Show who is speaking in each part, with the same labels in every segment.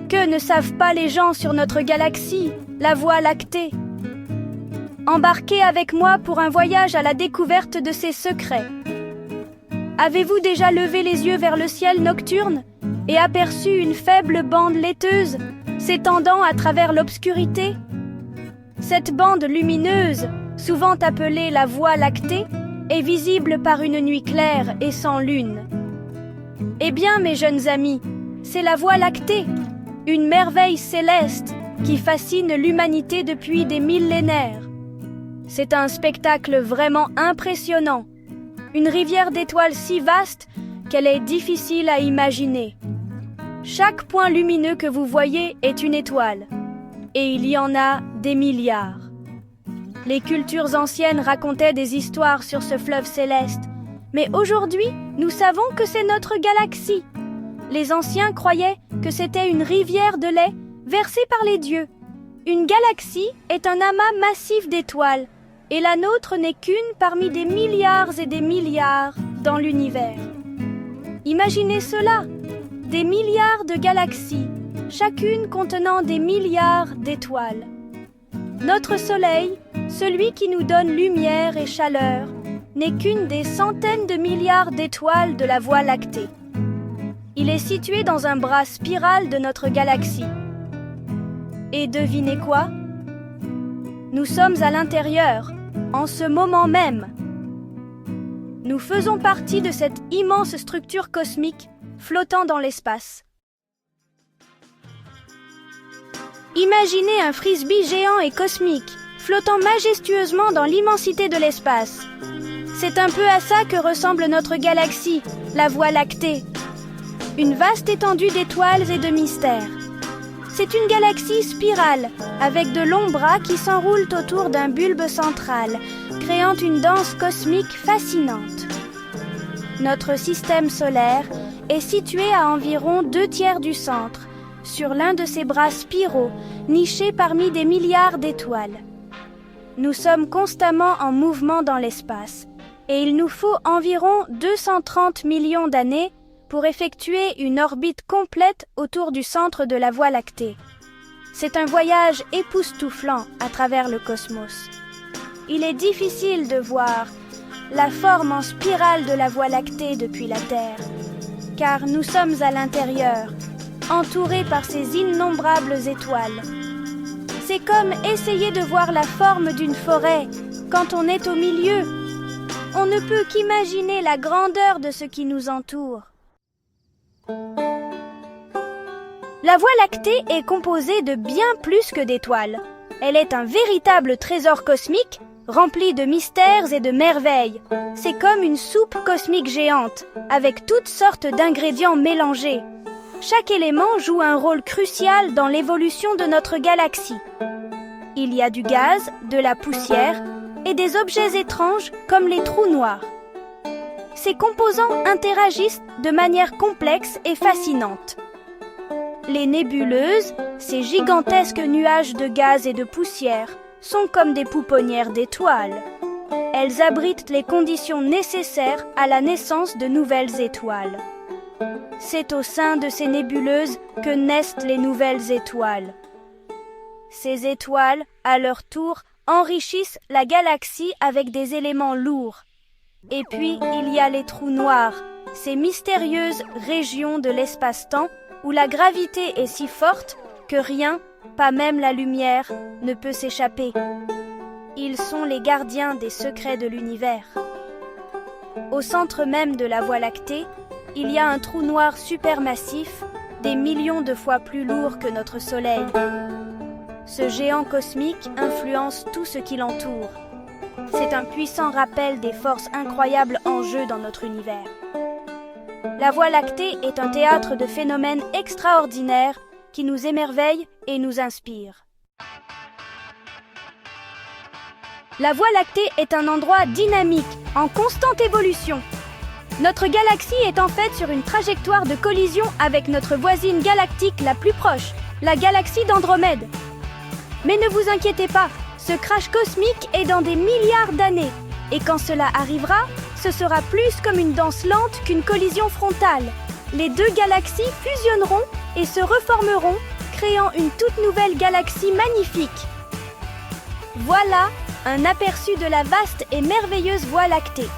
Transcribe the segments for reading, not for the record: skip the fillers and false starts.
Speaker 1: Que ne savent pas les gens sur notre galaxie, la Voie lactée? Embarquez avec moi pour un voyage à la découverte de ses secrets. Avez-vous déjà levé les yeux vers le ciel nocturne et aperçu une faible bande laiteuse s'étendant à travers l'obscurité? Cette bande lumineuse, souvent appelée la Voie lactée, est visible par une nuit claire et sans lune. Eh bien, mes jeunes amis, c'est la Voie lactée, une merveille céleste qui fascine l'humanité depuis des millénaires. C'est un spectacle vraiment impressionnant, une rivière d'étoiles si vaste qu'elle est difficile à imaginer. Chaque point lumineux que vous voyez est une étoile, et il y en a des milliards. Les cultures anciennes racontaient des histoires sur ce fleuve céleste, mais aujourd'hui, nous savons que c'est notre galaxie. Les anciens croyaient que c'était une rivière de lait versée par les dieux. Une galaxie est un amas massif d'étoiles, et la nôtre n'est qu'une parmi des milliards et des milliards dans l'univers. Imaginez cela, des milliards de galaxies, chacune contenant des milliards d'étoiles. Notre Soleil, celui qui nous donne lumière et chaleur, n'est qu'une des centaines de milliards d'étoiles de la Voie lactée. Il est situé dans un bras spiral de notre galaxie. Et devinez quoi? Nous sommes à l'intérieur, en ce moment même. Nous faisons partie de cette immense structure cosmique flottant dans l'espace. Imaginez un frisbee géant et cosmique, flottant majestueusement dans l'immensité de l'espace. C'est un peu à ça que ressemble notre galaxie, la Voie lactée. Une vaste étendue d'étoiles et de mystères. C'est une galaxie spirale, avec de longs bras qui s'enroulent autour d'un bulbe central, créant une danse cosmique fascinante. Notre système solaire est situé à environ 2/3 du centre, sur l'un de ces bras spiraux, nichés parmi des milliards d'étoiles. Nous sommes constamment en mouvement dans l'espace, et il nous faut environ 230 millions d'années pour effectuer une orbite complète autour du centre de la Voie lactée. C'est un voyage époustouflant à travers le cosmos. Il est difficile de voir la forme en spirale de la Voie lactée depuis la Terre, car nous sommes à l'intérieur, entourés par ces innombrables étoiles. C'est comme essayer de voir la forme d'une forêt quand on est au milieu. On ne peut qu'imaginer la grandeur de ce qui nous entoure. La Voie lactée est composée de bien plus que d'étoiles. Elle est un véritable trésor cosmique, rempli de mystères et de merveilles. C'est comme une soupe cosmique géante, avec toutes sortes d'ingrédients mélangés. Chaque élément joue un rôle crucial dans l'évolution de notre galaxie. Il y a du gaz, de la poussière et des objets étranges comme les trous noirs. Ces composants interagissent de manière complexe et fascinante. Les nébuleuses, ces gigantesques nuages de gaz et de poussière, sont comme des pouponnières d'étoiles. Elles abritent les conditions nécessaires à la naissance de nouvelles étoiles. C'est au sein de ces nébuleuses que naissent les nouvelles étoiles. Ces étoiles, à leur tour, enrichissent la galaxie avec des éléments lourds. Et puis, il y a les trous noirs, ces mystérieuses régions de l'espace-temps où la gravité est si forte que rien, pas même la lumière, ne peut s'échapper. Ils sont les gardiens des secrets de l'univers. Au centre même de la Voie lactée, il y a un trou noir supermassif, des millions de fois plus lourd que notre Soleil. Ce géant cosmique influence tout ce qui l'entoure. C'est un puissant rappel des forces incroyables en jeu dans notre univers. La Voie lactée est un théâtre de phénomènes extraordinaires qui nous émerveillent et nous inspirent. La Voie lactée est un endroit dynamique, en constante évolution. Notre galaxie est en fait sur une trajectoire de collision avec notre voisine galactique la plus proche, la galaxie d'Andromède. Mais ne vous inquiétez pas, ce crash cosmique est dans des milliards d'années, et quand cela arrivera, ce sera plus comme une danse lente qu'une collision frontale. Les deux galaxies fusionneront et se reformeront créant une toute nouvelle galaxie magnifique. Voilà un aperçu de la vaste et merveilleuse Voie lactée.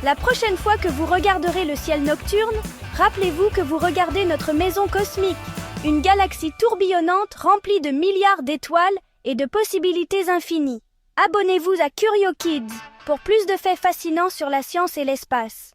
Speaker 1: La prochaine fois que vous regarderez le ciel nocturne, rappelez-vous que vous regardez notre maison cosmique, une galaxie tourbillonnante remplie de milliards d'étoiles et de possibilités infinies. Abonnez-vous à Curio Kids pour plus de faits fascinants sur la science et l'espace.